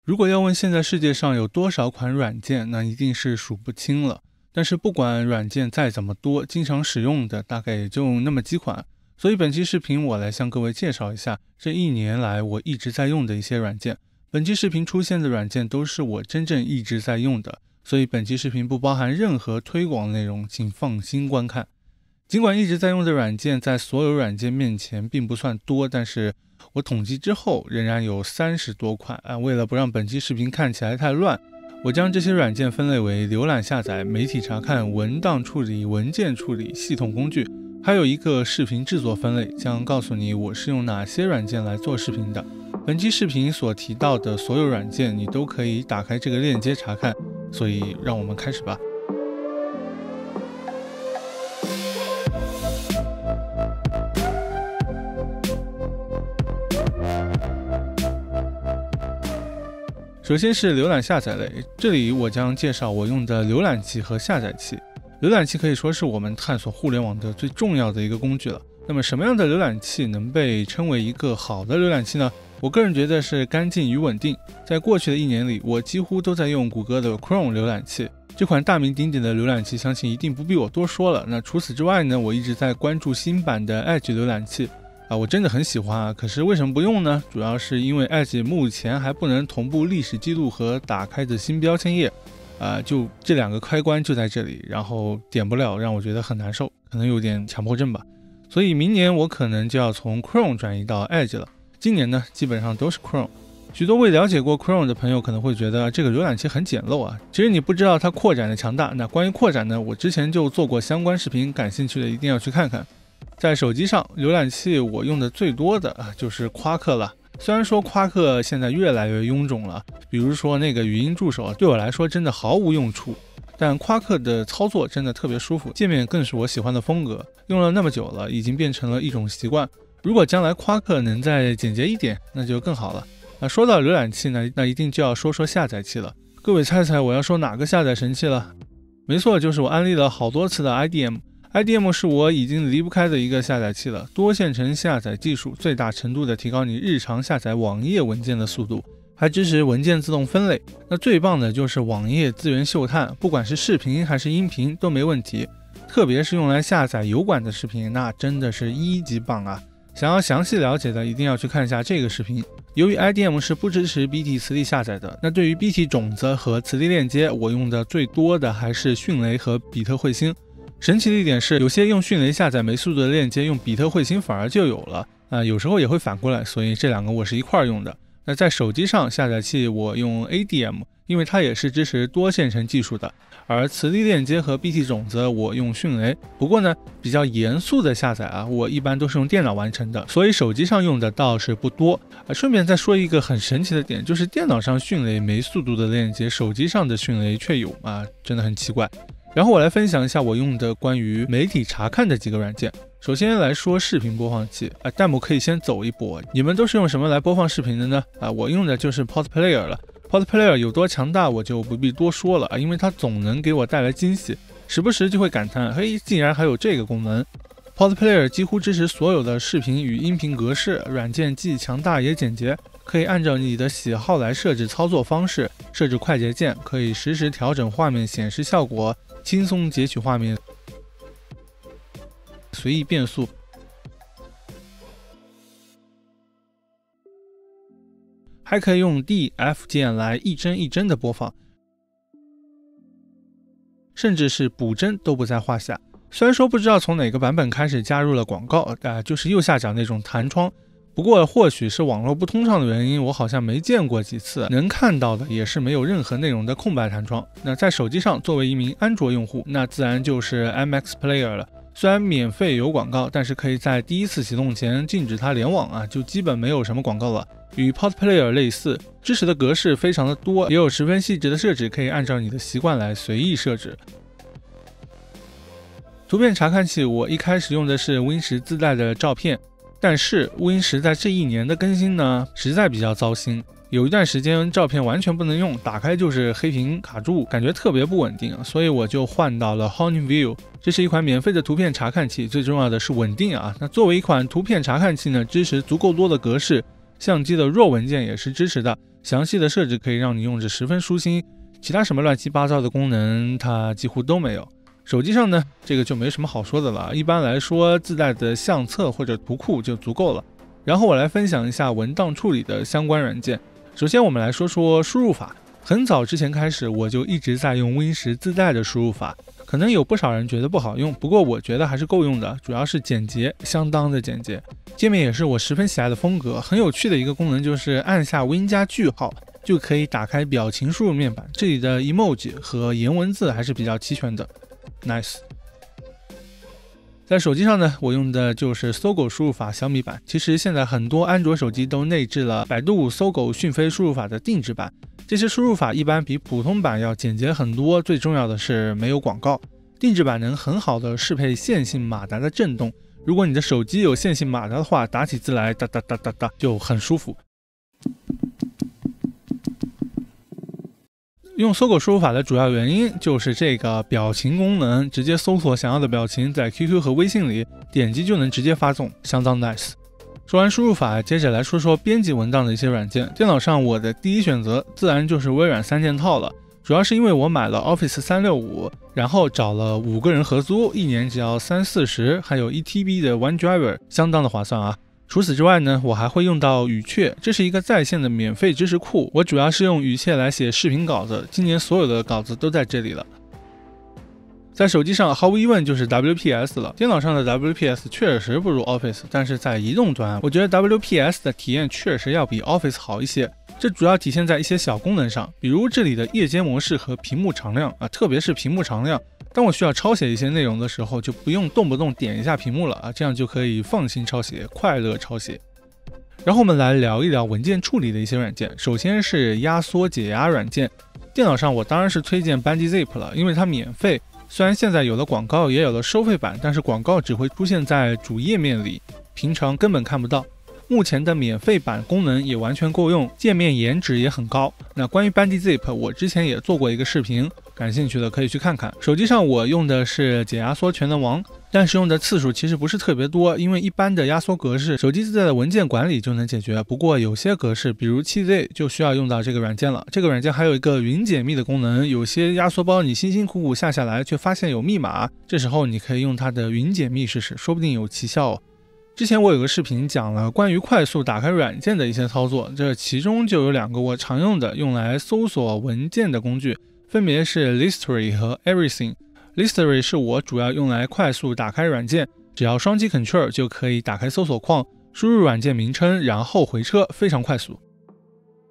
如果要问现在世界上有多少款软件，那一定是数不清了。但是不管软件再怎么多，经常使用的大概也就那么几款。所以本期视频我来向各位介绍一下这一年来我一直在用的一些软件。本期视频出现的软件都是我真正一直在用的，所以本期视频不包含任何推广内容，请放心观看。尽管一直在用的软件在所有软件面前并不算多，但是我统计之后仍然有30多款。为了不让本期视频看起来太乱，我将这些软件分类为浏览下载、媒体查看、文档处理、文件处理、系统工具，还有一个视频制作分类，将告诉你我是用哪些软件来做视频的。本期视频所提到的所有软件你都可以打开这个链接查看，所以让我们开始吧。首先是浏览下载类，这里我将介绍我用的浏览器和下载器。浏览器可以说是我们探索互联网的最重要的一个工具了。那么什么样的浏览器能被称为一个好的浏览器呢？我个人觉得是干净与稳定。在过去的1年里，我几乎都在用谷歌的 Chrome 浏览器，这款大名鼎鼎的浏览器相信一定不必我多说了。那除此之外呢，我一直在关注新版的 Edge 浏览器。我真的很喜欢啊，可是为什么不用呢？主要是因为 Edge 目前还不能同步历史记录和打开的新标签页，就这2个开关就在这里，然后点不了，让我觉得很难受，可能有点强迫症吧。所以明年我可能就要从 Chrome 转移到 Edge 了。今年呢，基本上都是 Chrome。许多未了解过 Chrome 的朋友可能会觉得这个浏览器很简陋啊，其实你不知道它扩展的强大。那关于扩展呢，我之前就做过相关视频，感兴趣的一定要去看看。在手机上，浏览器我用的最多的就是夸克了。虽然说夸克现在越来越臃肿了，比如说那个语音助手对我来说真的毫无用处，但夸克的操作真的特别舒服，界面更是我喜欢的风格，用了那么久了，已经变成了一种习惯。如果将来夸克能再简洁一点，那就更好了。说到浏览器呢，那一定就要说说下载器了。各位猜猜我要说哪个下载神器了？没错，就是我安利了好多次的 IDM。IDM 是我已经离不开的一个下载器了，多线程下载技术最大程度的提高你日常下载网页文件的速度，还支持文件自动分类。那最棒的就是网页资源嗅探，不管是视频还是音频都没问题，特别是用来下载油管的视频，那真的是1级棒啊！想要详细了解的一定要去看一下这个视频。由于 IDM 是不支持 BT 磁力下载的，那对于 BT 种子和磁力链接，我用的最多的还是迅雷和比特彗星。神奇的一点是，有些用迅雷下载没速度的链接，用比特彗星反而就有了。有时候也会反过来，所以这2个我是一块用的。那在手机上下载器我用 ADM， 因为它也是支持多线程技术的。而磁力链接和 BT 种子我用迅雷。不过呢，比较严肃的下载我一般都是用电脑完成的，所以手机上用的倒是不多。顺便再说一个很神奇的点，就是电脑上迅雷没速度的链接，手机上的迅雷却有真的很奇怪。然后我来分享一下我用的关于媒体查看的几个软件。首先来说视频播放器，弹幕可以先走一波，你们都是用什么来播放视频的呢？我用的就是 PodPlayer 了。PodPlayer 有多强大我就不必多说了，因为它总能给我带来惊喜，时不时就会感叹，嘿，竟然还有这个功能。PodPlayer 几乎支持所有的视频与音频格式，软件既强大也简洁，可以按照你的喜好来设置操作方式，设置快捷键，可以实时调整画面显示效果，轻松截取画面，随意变速，还可以用 D、F 键来一帧一帧的播放，甚至是补帧都不在话下。虽然说不知道从哪个版本开始加入了广告，就是右下角那种弹窗，不过或许是网络不通畅的原因，我好像没见过几次，能看到的也是没有任何内容的空白弹窗。那在手机上，作为一名安卓用户，那自然就是 MX Player 了。虽然免费有广告，但是可以在第一次启动前禁止它联网就基本没有什么广告了。与 PodPlayer 类似，支持的格式非常的多，也有十分细致的设置，可以按照你的习惯来随意设置。图片查看器我一开始用的是 Win10 自带的照片，但是 Win10 在这1年的更新呢，实在比较糟心。有一段时间照片完全不能用，打开就是黑屏卡住，感觉特别不稳定，所以我就换到了 HoneyView。这是一款免费的图片查看器，最重要的是稳定那作为一款图片查看器呢，支持足够多的格式，相机的RAW文件也是支持的，详细的设置可以让你用着十分舒心，其他什么乱七八糟的功能它几乎都没有。手机上呢，这个就没什么好说的了，一般来说自带的相册或者图库就足够了。然后我来分享一下文档处理的相关软件。首先我们来说说输入法。很早之前开始，我就一直在用 Win10 自带的输入法，可能有不少人觉得不好用，不过我觉得还是够用的，主要是简洁，相当的简洁。界面也是我十分喜爱的风格。很有趣的一个功能就是按下 Win 加句号就可以打开表情输入面板，这里的 emoji 和颜文字还是比较齐全的 ，nice。在手机上呢，我用的就是搜狗输入法小米版。其实现在很多安卓手机都内置了百度搜狗讯飞输入法的定制版，这些输入法一般比普通版要简洁很多，最重要的是没有广告。定制版能很好的适配线性马达的震动，如果你的手机有线性马达的话，打起字来哒哒哒哒哒就很舒服。用搜狗输入法的主要原因就是这个表情功能，直接搜索想要的表情，在 QQ 和微信里点击就能直接发送，相当 nice。说完输入法，接着来说说编辑文档的一些软件。电脑上我的第一选择自然就是微软3件套了，主要是因为我买了 Office 365，然后找了5个人合租，一年只要30-40，还有 1TB 的 OneDrive， 相当的划算啊。除此之外呢，我还会用到语雀，这是一个在线的免费知识库，我主要是用语雀来写视频稿子，今年所有的稿子都在这里了。在手机上毫无疑问就是 WPS 了，电脑上的 WPS 确实不如 Office， 但是在移动端，我觉得 WPS 的体验确实要比 Office 好一些，这主要体现在一些小功能上，比如这里的夜间模式和屏幕常亮啊，特别是屏幕常亮，当我需要抄写一些内容的时候，就不用动不动点一下屏幕了啊，这样就可以放心抄写，快乐抄写。然后我们来聊一聊文件处理的一些软件，首先是压缩解压软件，电脑上我当然是推荐 BandyZip 了，因为它免费。虽然现在有了广告，也有了收费版，但是广告只会出现在主页面里，平常根本看不到。目前的免费版功能也完全够用，界面颜值也很高。那关于 BandyZip， 我之前也做过一个视频，感兴趣的可以去看看。手机上我用的是解压缩全能王，但是用的次数其实不是特别多，因为一般的压缩格式手机自带的文件管理就能解决。不过有些格式，比如 7Z 就需要用到这个软件了。这个软件还有一个云解密的功能，有些压缩包你辛辛苦苦下下来，却发现有密码，这时候你可以用它的云解密试试，说不定有奇效哦。之前我有个视频讲了关于快速打开软件的一些操作，这其中就有2个我常用的用来搜索文件的工具，分别是 Listery 和 Everything。Listery 是我主要用来快速打开软件，只要双击 Ctrl 就可以打开搜索框，输入软件名称，然后回车，非常快速。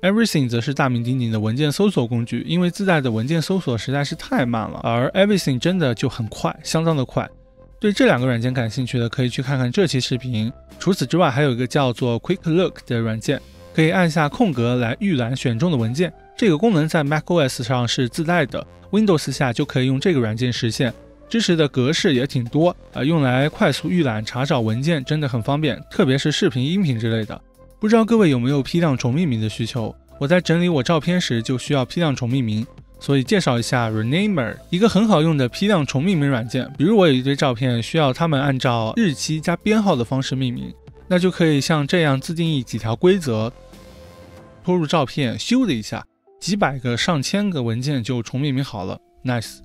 Everything 则是大名鼎鼎的文件搜索工具，因为自带的文件搜索实在是太慢了，而 Everything 真的就很快，相当的快。对这2个软件感兴趣的可以去看看这期视频。除此之外，还有一个叫做 Quick Look 的软件，可以按下空格来预览选中的文件，这个功能在 macOS 上是自带的， Windows 下就可以用这个软件实现，支持的格式也挺多，用来快速预览查找文件真的很方便，特别是视频音频之类的。不知道各位有没有批量重命名的需求？我在整理我照片时就需要批量重命名，所以介绍一下 Renamer， 一个很好用的批量重命名软件。比如我有一堆照片需要它们按照日期加编号的方式命名，那就可以像这样自定义几条规则，拖入照片，咻的一下，几百个上千个文件就重命名好了 ，nice。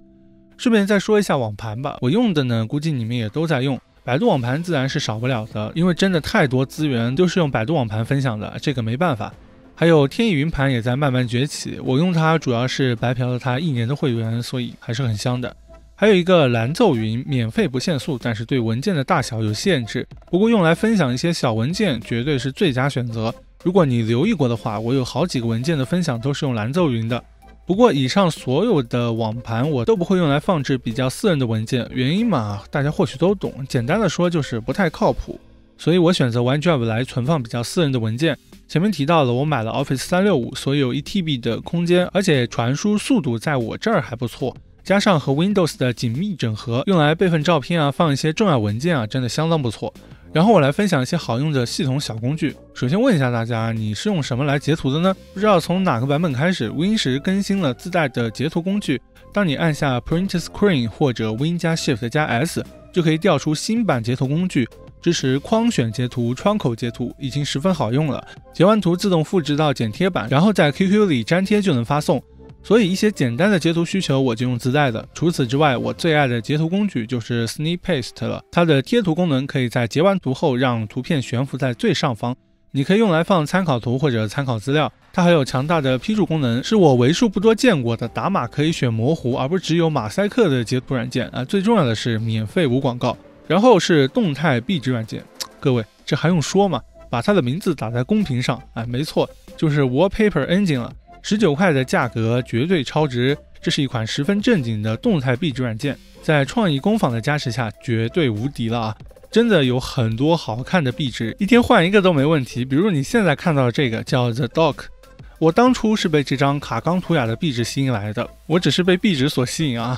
顺便再说一下网盘吧，我用的呢，估计你们也都在用。百度网盘自然是少不了的，因为真的太多资源都是用百度网盘分享的，这个没办法。还有天翼云盘也在慢慢崛起，我用它主要是白嫖了它1年的会员，所以还是很香的。还有一个蓝奏云，免费不限速，但是对文件的大小有限制，不过用来分享一些小文件绝对是最佳选择。如果你留意过的话，我有好几个文件的分享都是用蓝奏云的。不过以上所有的网盘我都不会用来放置比较私人的文件，原因嘛，大家或许都懂，简单的说就是不太靠谱。所以我选择 OneDrive 来存放比较私人的文件。前面提到了我买了 Office 365，所以有 1TB 的空间，而且传输速度在我这儿还不错，加上和 Windows 的紧密整合，用来备份照片啊，放一些重要文件啊，真的相当不错。然后我来分享一些好用的系统小工具。首先问一下大家，你是用什么来截图的呢？不知道从哪个版本开始 Win10 更新了自带的截图工具，当你按下 Print Screen 或者 Win 加 Shift 加 S 就可以调出新版截图工具，支持框选截图、窗口截图，已经十分好用了。截完图自动复制到剪贴板，然后在 QQ 里粘贴就能发送。所以一些简单的截图需求我就用自带的。除此之外，我最爱的截图工具就是 Snipaste 了。它的贴图功能可以在截完图后让图片悬浮在最上方，你可以用来放参考图或者参考资料。它还有强大的批注功能，是我为数不多见过的打码可以选模糊而不是只有马赛克的截图软件啊。最重要的是免费无广告。然后是动态壁纸软件，各位这还用说吗？把它的名字打在公屏上，没错，就是 Wallpaper Engine 了。19块的价格绝对超值，这是一款十分正经的动态壁纸软件，在创意工坊的加持下绝对无敌了啊！真的有很多好看的壁纸，一天换一个都没问题。比如你现在看到的这个叫 The Dock， 我当初是被这张卡冈图雅的壁纸吸引来的，我只是被壁纸所吸引啊。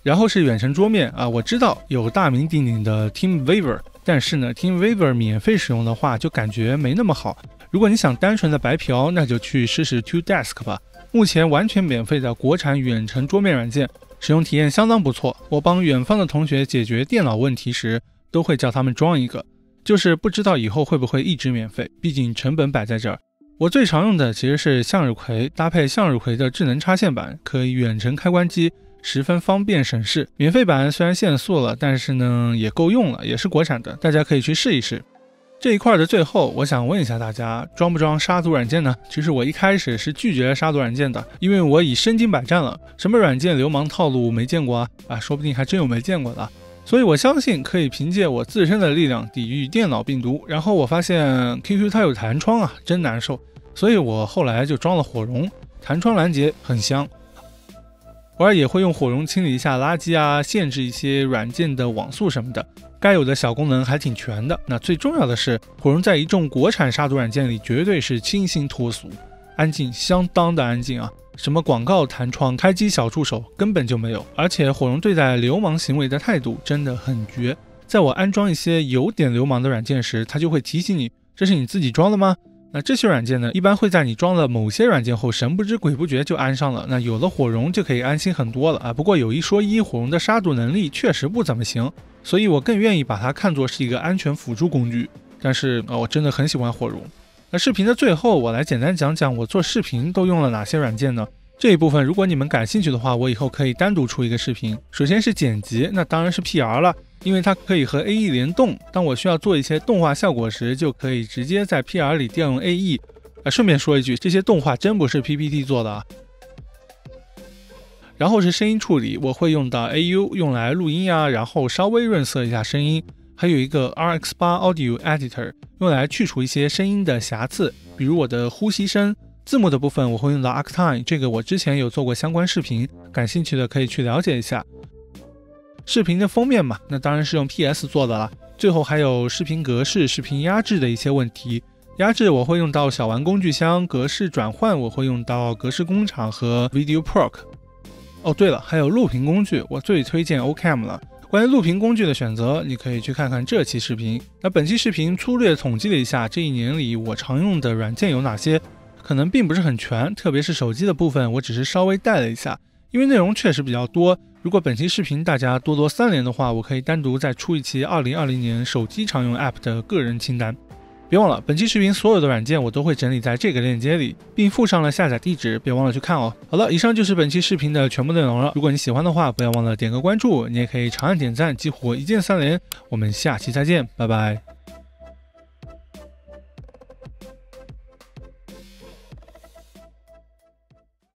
然后是远程桌面啊，我知道有大名鼎鼎的 TeamWeaver， 但是呢 TeamWeaver 免费使用的话就感觉没那么好。如果你想单纯的白嫖，那就去试试 ToDesk 吧。目前完全免费的国产远程桌面软件，使用体验相当不错。我帮远方的同学解决电脑问题时，都会叫他们装一个，就是不知道以后会不会一直免费，毕竟成本摆在这儿。我最常用的其实是向日葵，搭配向日葵的智能插线板，可以远程开关机，十分方便省事。免费版虽然限速了，但是呢也够用了，也是国产的，大家可以去试一试。这一块的最后，我想问一下大家，装不装杀毒软件呢？其实我一开始是拒绝杀毒软件的，因为我已身经百战了，什么软件流氓套路没见过啊？说不定还真有没见过的。所以我相信可以凭借我自身的力量抵御电脑病毒。然后我发现 QQ 它有弹窗啊，真难受，所以我后来就装了火绒，弹窗拦截很香。偶尔也会用火绒清理一下垃圾啊，限制一些软件的网速什么的，该有的小功能还挺全的。那最重要的是，火绒在一众国产杀毒软件里绝对是清新脱俗，安静，相当的安静啊！什么广告弹窗、开机小助手根本就没有，而且火绒对待流氓行为的态度真的很绝。在我安装一些有点流氓的软件时，它就会提醒你，这是你自己装的吗？那这些软件呢，一般会在你装了某些软件后，神不知鬼不觉就安上了。那有了火绒就可以安心很多了啊。不过有一说一，火绒的杀毒能力确实不怎么行，所以我更愿意把它看作是一个安全辅助工具。但是我真的很喜欢火绒。那视频的最后，我来简单讲讲我做视频都用了哪些软件呢？这一部分如果你们感兴趣的话，我以后可以单独出一个视频。首先是剪辑，那当然是 PR 了，因为它可以和 AE 联动，当我需要做一些动画效果时，就可以直接在 PR 里调用 AE。顺便说一句，这些动画真不是 PPT 做的啊。然后是声音处理，我会用到 AU 用来录音呀，然后稍微润色一下声音。还有一个 RX8 Audio Editor 用来去除一些声音的瑕疵，比如我的呼吸声。字幕的部分我会用到 Arctime， 这个我之前有做过相关视频，感兴趣的可以去了解一下。视频的封面嘛，那当然是用 PS 做的了。最后还有视频格式、视频压制的一些问题。压制我会用到小玩工具箱，格式转换我会用到格式工厂和 VideoProc。对了，还有录屏工具，我最推荐 Ocam 了。关于录屏工具的选择，你可以去看看这期视频。那本期视频粗略统计了一下，这一年里我常用的软件有哪些，可能并不是很全，特别是手机的部分，我只是稍微带了一下，因为内容确实比较多。如果本期视频大家多多3连的话，我可以单独再出一期2020年手机常用 App 的个人清单。别忘了，本期视频所有的软件我都会整理在这个链接里，并附上了下载地址，别忘了去看哦。好了，以上就是本期视频的全部内容了。如果你喜欢的话，不要忘了点个关注，你也可以长按点赞，激活一键3连。我们下期再见，拜拜。